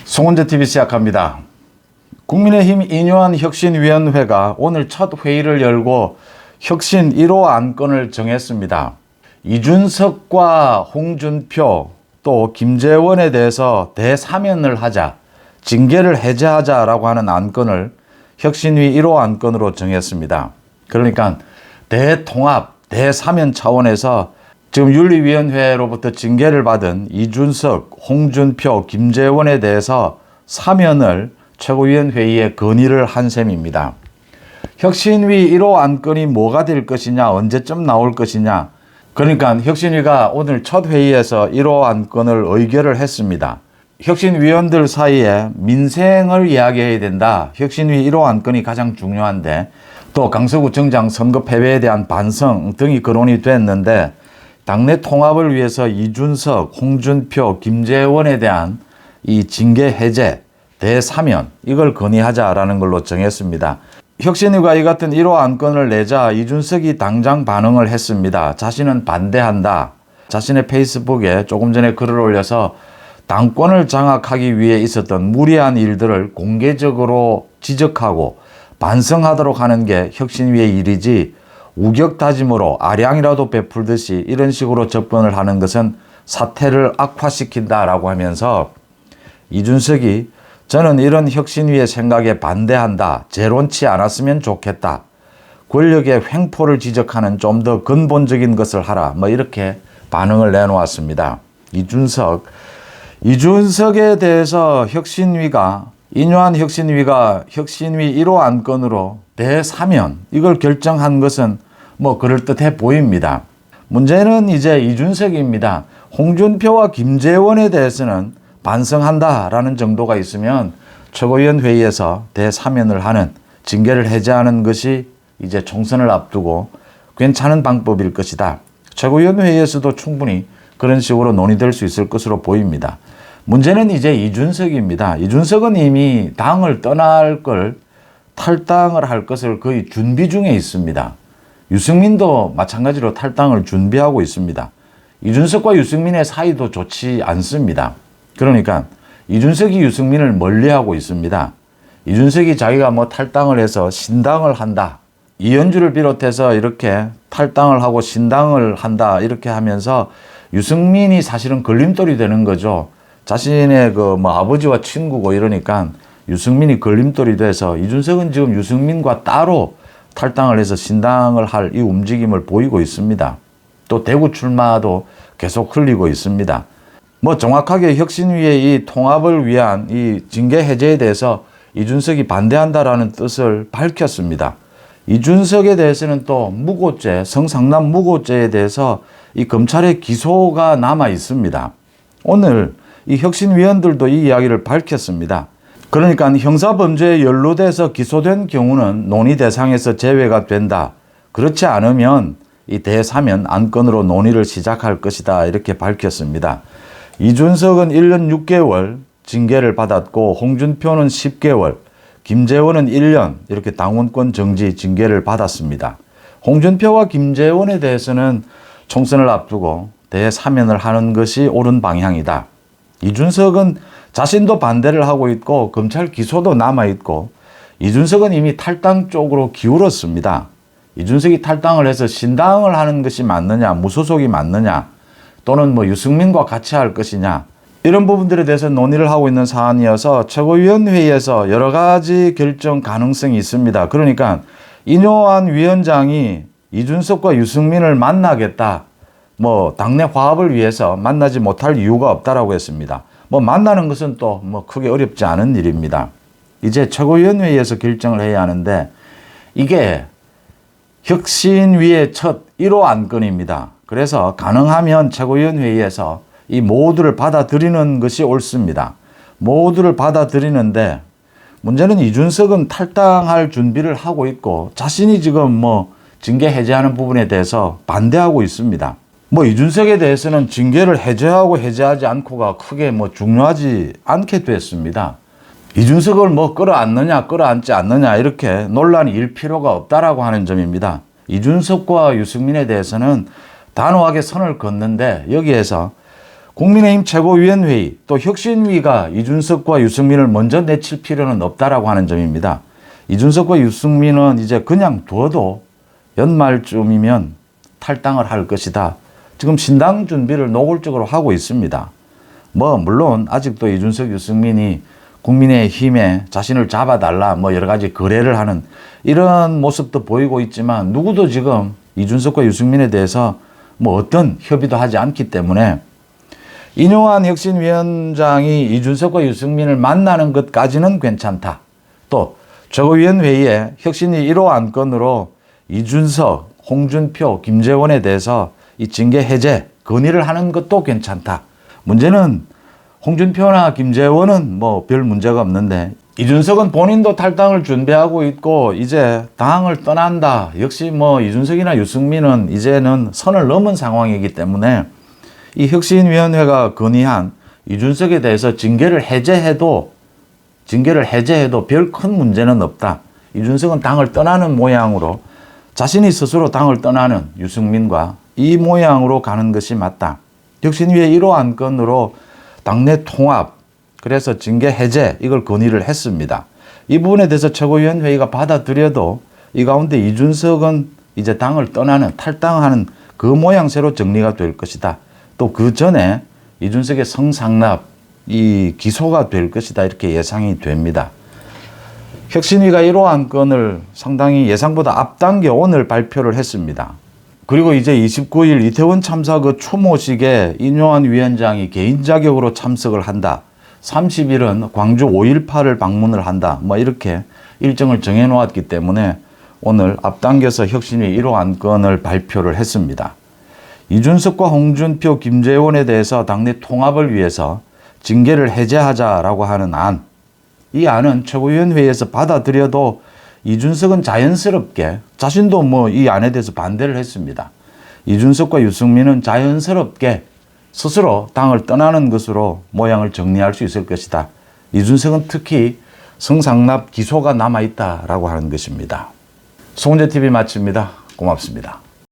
송원재TV 시작합니다. 국민의힘 인요한 혁신위원회가 오늘 첫 회의를 열고 혁신 1호 안건을 정했습니다. 이준석과 홍준표 또 김재원에 대해서 대사면을 하자, 징계를 해제하자라고 하는 안건을 혁신위 1호 안건으로 정했습니다. 그러니까 대통합, 대사면 차원에서 지금 윤리위원회로부터 징계를 받은 이준석, 홍준표, 김재원에 대해서 사면을 최고위원회의에 건의를 한 셈입니다. 혁신위 1호 안건이 뭐가 될 것이냐, 언제쯤 나올 것이냐. 그러니까 혁신위가 오늘 첫 회의에서 1호 안건을 의결을 했습니다. 혁신위원들 사이에 민생을 이야기해야 된다. 혁신위 1호 안건이 가장 중요한데, 또 강서구 정장 선거 패배에 대한 반성 등이 거론이 됐는데, 당내 통합을 위해서 이준석, 홍준표, 김재원에 대한 이 징계 해제, 대사면 이걸 건의하자라는 걸로 정했습니다. 혁신위가 이 같은 1호 안건을 내자 이준석이 당장 반응을 했습니다. 자신은 반대한다. 자신의 페이스북에 조금 전에 글을 올려서 당권을 장악하기 위해 있었던 무리한 일들을 공개적으로 지적하고 반성하도록 하는 게 혁신위의 일이지, 우격다짐으로 아량이라도 베풀듯이 이런 식으로 접근을 하는 것은 사태를 악화시킨다라고 하면서 이준석이 저는 이런 혁신위의 생각에 반대한다. 재론치 않았으면 좋겠다. 권력의 횡포를 지적하는 좀 더 근본적인 것을 하라. 이렇게 반응을 내놓았습니다. 이준석에 대해서 인요한 혁신위가 혁신위 1호 안건으로 대사면 이걸 결정한 것은 그럴듯해 보입니다. 문제는 이제 이준석입니다. 홍준표와 김재원에 대해서는 반성한다라는 정도가 있으면 최고위원회의에서 대사면을 하는, 징계를 해제하는 것이 이제 총선을 앞두고 괜찮은 방법일 것이다. 최고위원회의에서도 충분히 그런 식으로 논의될 수 있을 것으로 보입니다. 문제는 이제 이준석입니다. 이준석은 이미 당을 떠날 걸, 탈당을 할 것을 거의 준비 중에 있습니다. 유승민도 마찬가지로 탈당을 준비하고 있습니다. 이준석과 유승민의 사이도 좋지 않습니다. 그러니까 이준석이 유승민을 멀리하고 있습니다. 이준석이 자기가 탈당을 해서 신당을 한다, 이현주를 비롯해서 이렇게 탈당을 하고 신당을 한다 이렇게 하면서 유승민이 사실은 걸림돌이 되는 거죠. 자신의 아버지와 친구고 이러니까 유승민이 걸림돌이 돼서 이준석은 지금 유승민과 따로 탈당을 해서 신당을 할 이 움직임을 보이고 있습니다. 또 대구 출마도 계속 흘리고 있습니다. 정확하게 혁신위의 이 통합을 위한 이 징계 해제에 대해서 이준석이 반대한다라는 뜻을 밝혔습니다. 이준석에 대해서는 또 무고죄, 성상남 무고죄에 대해서 이 검찰의 기소가 남아 있습니다. 오늘 이 혁신위원들도 이 이야기를 밝혔습니다. 그러니까 형사범죄에 연루돼서 기소된 경우는 논의 대상에서 제외가 된다. 그렇지 않으면 이 대사면 안건으로 논의를 시작할 것이다. 이렇게 밝혔습니다. 이준석은 1년 6개월 징계를 받았고, 홍준표는 10개월, 김재원은 1년 이렇게 당원권 정지 징계를 받았습니다. 홍준표와 김재원에 대해서는 총선을 앞두고 대사면을 하는 것이 옳은 방향이다. 이준석은 자신도 반대를 하고 있고 검찰 기소도 남아있고, 이준석은 이미 탈당 쪽으로 기울었습니다. 이준석이 탈당을 해서 신당을 하는 것이 맞느냐, 무소속이 맞느냐, 또는 유승민과 같이 할 것이냐, 이런 부분들에 대해서 논의를 하고 있는 사안이어서 최고위원회의에서 여러 가지 결정 가능성이 있습니다. 그러니까 인요한 위원장이 이준석과 유승민을 만나겠다, 당내 화합을 위해서 만나지 못할 이유가 없다라고 했습니다. 만나는 것은 또 크게 어렵지 않은 일입니다. 이제 최고위원회의에서 결정을 해야 하는데, 이게 혁신위의 첫 1호 안건입니다. 그래서 가능하면 최고위원회의에서 이 모두를 받아들이는 것이 옳습니다. 모두를 받아들이는데, 문제는 이준석은 탈당할 준비를 하고 있고 자신이 지금 징계 해제하는 부분에 대해서 반대하고 있습니다. 이준석에 대해서는 징계를 해제하고 해제하지 않고가 크게 중요하지 않게 됐습니다. 이준석을 끌어안느냐 끌어안지 않느냐 이렇게 논란이 일 필요가 없다라고 하는 점입니다. 이준석과 유승민에 대해서는 단호하게 선을 긋는데, 여기에서 국민의힘 최고위원회의 또 혁신위가 이준석과 유승민을 먼저 내칠 필요는 없다라고 하는 점입니다. 이준석과 유승민은 이제 그냥 두어도 연말쯤이면 탈당을 할 것이다. 지금 신당 준비를 노골적으로 하고 있습니다. 물론 아직도 이준석, 유승민이 국민의힘에 자신을 잡아달라 여러 가지 거래를 하는 이런 모습도 보이고 있지만 누구도 지금 이준석과 유승민에 대해서 어떤 협의도 하지 않기 때문에 인요한 혁신위원장이 이준석과 유승민을 만나는 것까지는 괜찮다. 또 최고위원회의에 혁신위 1호 안건으로 이준석, 홍준표, 김재원에 대해서 이 징계 해제 건의를 하는 것도 괜찮다. 문제는 홍준표나 김재원은 별 문제가 없는데 이준석은 본인도 탈당을 준비하고 있고 이제 당을 떠난다. 역시 이준석이나 유승민은 이제는 선을 넘은 상황이기 때문에 이 혁신위원회가 건의한 이준석에 대해서 징계를 해제해도 별 큰 문제는 없다. 이준석은 당을 떠나는 모양으로 자신이 스스로 당을 떠나는 유승민과 이 모양으로 가는 것이 맞다. 혁신위의 1호 안건으로 당내 통합, 그래서 징계 해제 이걸 건의를 했습니다. 이 부분에 대해서 최고위원회의가 받아들여도 이 가운데 이준석은 이제 당을 떠나는 탈당하는 그 모양새로 정리가 될 것이다. 또 그 전에 이준석의 성상납 이 기소가 될 것이다. 이렇게 예상이 됩니다. 혁신위가 1호 안건을 상당히 예상보다 앞당겨 오늘 발표를 했습니다. 그리고 이제 29일 이태원 참사 그 추모식에 인요한 위원장이 개인 자격으로 참석을 한다. 30일은 광주 5.18을 방문을 한다. 이렇게 일정을 정해놓았기 때문에 오늘 앞당겨서 혁신위 1호 안건을 발표를 했습니다. 이준석과 홍준표, 김재원에 대해서 당내 통합을 위해서 징계를 해제하자라고 하는 안. 이 안은 최고위원회의에서 받아들여도 이준석은 자연스럽게 자신도 이 안에 대해서 반대를 했습니다. 이준석과 유승민은 자연스럽게 스스로 당을 떠나는 것으로 모양을 정리할 수 있을 것이다. 이준석은 특히 성상납 기소가 남아있다라고 하는 것입니다. 송은재TV 마칩니다. 고맙습니다.